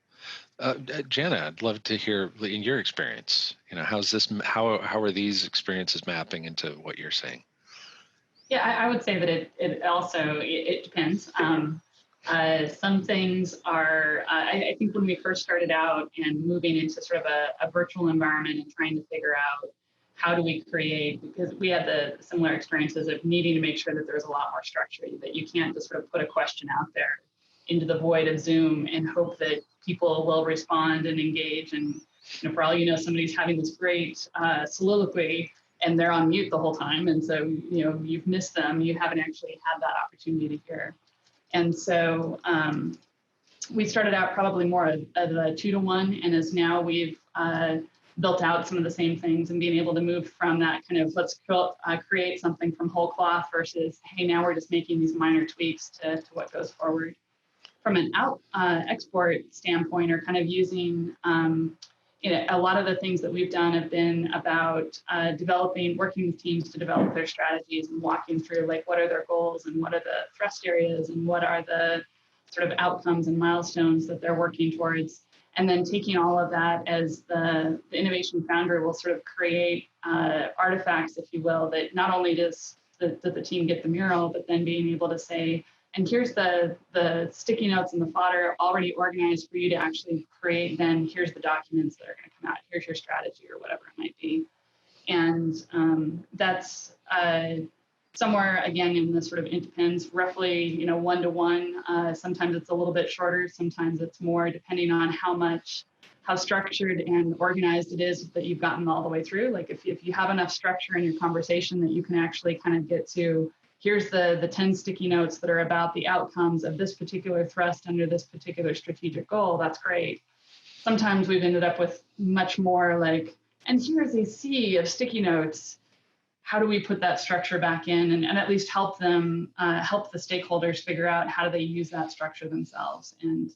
Jana, I'd love to hear in your experience, how are these experiences mapping into what you're saying? Yeah, I would say that it also depends. Some things are, I think when we first started out and moving into sort of a virtual environment and trying to figure out how do we create, because we had the similar experiences of needing to make sure that there's a lot more structure, that you can't just sort of put a question out there into the void of Zoom and hope that people will respond and engage. And for all you know, somebody's having this great soliloquy and they're on mute the whole time. And so, you've missed them. You haven't actually had that opportunity to hear. And so we started out probably more of a 2-to-1, and as now we've built out some of the same things and being able to move from that kind of let's create something from whole cloth versus, hey, now we're just making these minor tweaks to what goes forward. From an export standpoint, or kind of using, a lot of the things that we've done have been about working with teams to develop their strategies and walking through like what are their goals and what are the thrust areas and what are the sort of outcomes and milestones that they're working towards. And then taking all of that as the innovation founder will sort of create artifacts, if you will, that not only does the team get the mural, but then being able to say, and here's the sticky notes and the fodder already organized for you to actually create. Then here's the documents that are going to come out. Here's your strategy or whatever it might be. And that's somewhere, again, in the sort of, it depends, roughly, 1-to-1. Sometimes it's a little bit shorter. Sometimes it's more, depending on how structured and organized it is that you've gotten all the way through. Like if you have enough structure in your conversation that you can actually kind of get to, here's the 10 sticky notes that are about the outcomes of this particular thrust under this particular strategic goal, that's great. Sometimes we've ended up with much more like, and here's a sea of sticky notes. How do we put that structure back in and at least help the stakeholders figure out how do they use that structure themselves? And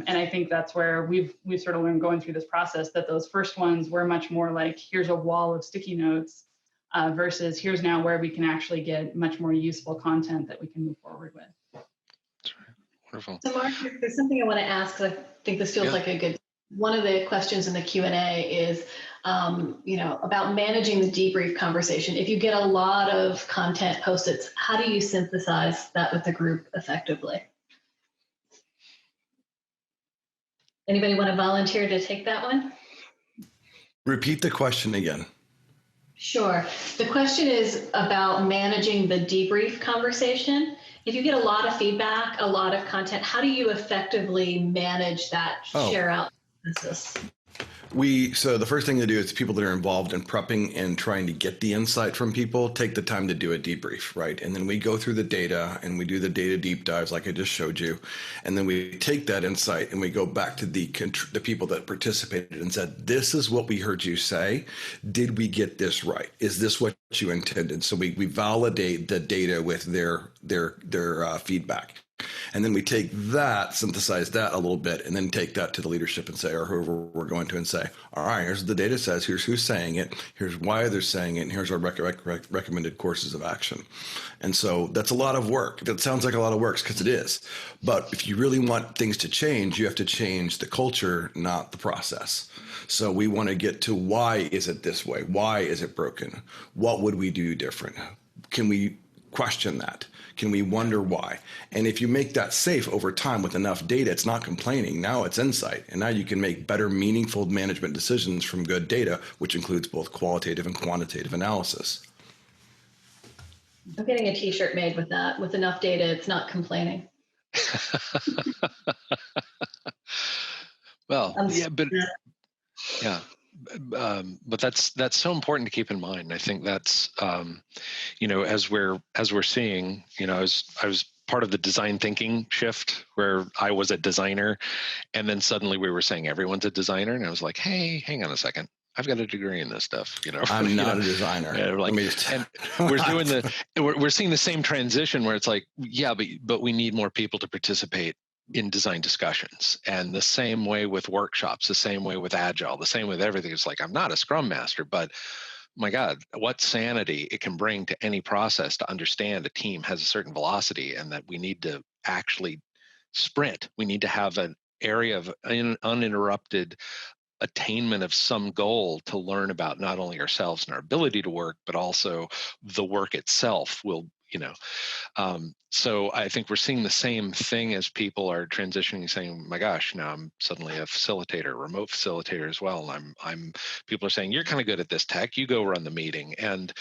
I think that's where we've sort of learned going through this process that those first ones were much more like, here's a wall of sticky notes. Versus here's now where we can actually get much more useful content that we can move forward with. That's right. Wonderful. So Mark, there's something I want to ask, because I think this feels like a good, one of the questions in the Q&A is, about managing the debrief conversation. If you get a lot of content post-its, how do you synthesize that with the group effectively? Anybody want to volunteer to take that one? Repeat the question again. Sure. The question is about managing the debrief conversation. If you get a lot of feedback, a lot of content, how do you effectively manage that share out business? So the first thing to do is people that are involved in prepping and trying to get the insight from people, take the time to do a debrief, right? And then we go through the data and we do the data deep dives like I just showed you. And then we take that insight and we go back to the people that participated and said, this is what we heard you say. Did we get this right? Is this what you intended? So we validate the data with their feedback. And then we take that, synthesize that a little bit, and then take that to the leadership and say, or whoever we're going to, and say, all right, here's what the data says, here's who's saying it, here's why they're saying it, and here's our recommended courses of action. And so that's a lot of work. That sounds like a lot of work because it is. But if you really want things to change, you have to change the culture, not the process. So we want to get to why is it this way? Why is it broken? What would we do different? Can we question that? Can we wonder why? And if you make that safe over time with enough data, it's not complaining. Now it's insight. And now you can make better, meaningful management decisions from good data, which includes both qualitative and quantitative analysis. I'm getting a t-shirt made with that. With enough data, it's not complaining. Well, yeah, but that's so important to keep in mind. I think that's as we're seeing, I was part of the design thinking shift where I was a designer, and then suddenly we were saying everyone's a designer, and I was like, hey, hang on a second. I've got a degree in this stuff, I'm not a designer. And we're seeing the same transition where it's like, yeah, but we need more people to participate in design discussions. And the same way with workshops, the same way with Agile, the same with everything. It's like, I'm not a Scrum Master, but my God, what sanity it can bring to any process to understand a team has a certain velocity and that we need to actually sprint. We need to have an area of uninterrupted attainment of some goal to learn about not only ourselves and our ability to work, but also the work itself will, so I think we're seeing the same thing as people are transitioning, saying, my gosh, now I'm suddenly a facilitator, remote facilitator as well. And people are saying, you're kind of good at this tech, you go run the meeting. And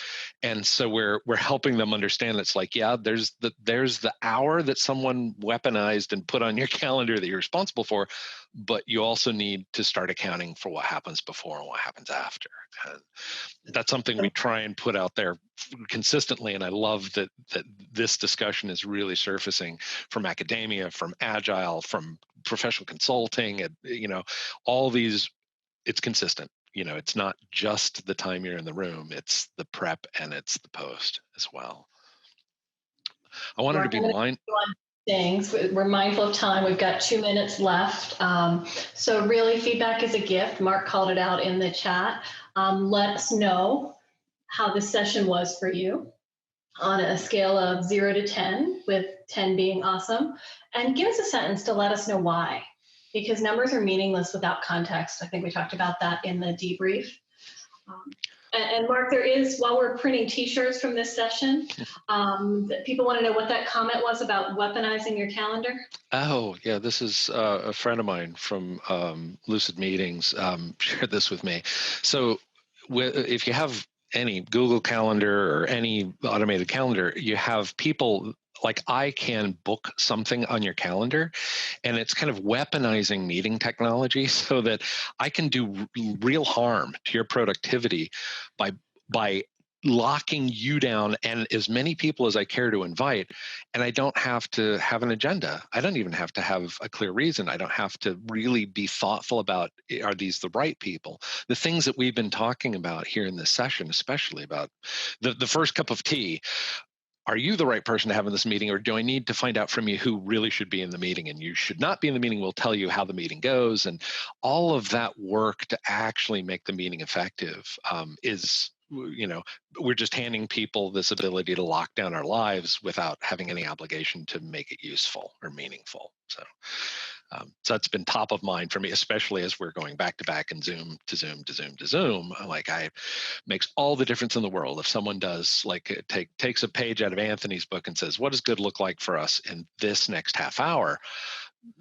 so we're helping them understand it's like, yeah, there's the hour that someone weaponized and put on your calendar that you're responsible for, but you also need to start accounting for what happens before and what happens after. And that's something we try and put out there consistently. And I love that this discussion is really surfacing from academia, from Agile, from professional consulting, and, all these, it's consistent. It's not just the time you're in the room, it's the prep and it's the post as well. I wanted to be things. We're mindful of time. We've got 2 minutes left. So really, feedback is a gift. Mark called it out in the chat. Let us know how this session was for you on a scale of 0 to 10, with 10 being awesome. And give us a sentence to let us know why, because numbers are meaningless without context. I think we talked about that in the debrief. And Mark, there is, while we're printing t-shirts from this session, people want to know what that comment was about weaponizing your calendar. Oh, yeah, this is a friend of mine from Lucid Meetings shared this with me. So if you have any Google Calendar or any automated calendar, you have people like, I can book something on your calendar, and it's kind of weaponizing meeting technology so that I can do real harm to your productivity by locking you down and as many people as I care to invite, and I don't have to have an agenda. I don't even have to have a clear reason. I don't have to really be thoughtful about, are these the right people? The things that we've been talking about here in this session, especially about the first cup of tea. Are you the right person to have in this meeting, or do I need to find out from you who really should be in the meeting? And you should not be in the meeting. We'll tell you how the meeting goes. And all of that work to actually make the meeting effective is, we're just handing people this ability to lock down our lives without having any obligation to make it useful or meaningful. So that's been top of mind for me, especially as we're going back to back and Zoom to Zoom to Zoom to Zoom. Makes all the difference in the world if someone does takes a page out of Anthony's book and says, what does good look like for us in this next half hour?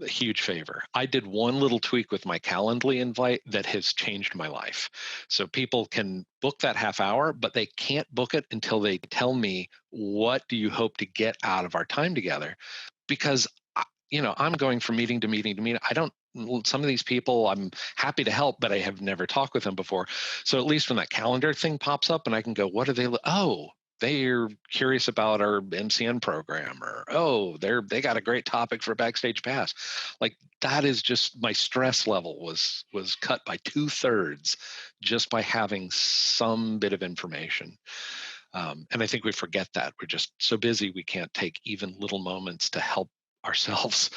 A huge favor. I did one little tweak with my Calendly invite that has changed my life. So people can book that half hour, but they can't book it until they tell me, what do you hope to get out of our time together? Because I'm going from meeting to meeting to meeting. Some of these people I'm happy to help, but I have never talked with them before. So at least when that calendar thing pops up and I can go, what are they? Oh, they're curious about our MCN program, or, they got a great topic for Backstage Pass. Like, that is just, my stress level was cut by 2/3 just by having some bit of information. And I think we forget that. We're just so busy we can't take even little moments to help ourselves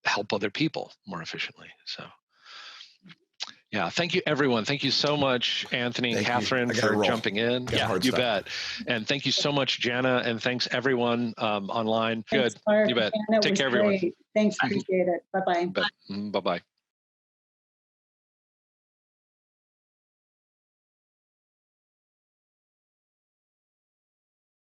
help other people more efficiently. So yeah, thank you everyone. Thank you so much, Anthony and Catherine, for jumping in. Yeah, you bet. And thank you so much, Jana, and thanks everyone online. Thanks, good. Mark. You bet. Jana, take care, everyone. Thanks, appreciate it. Bye-bye. Bye-bye.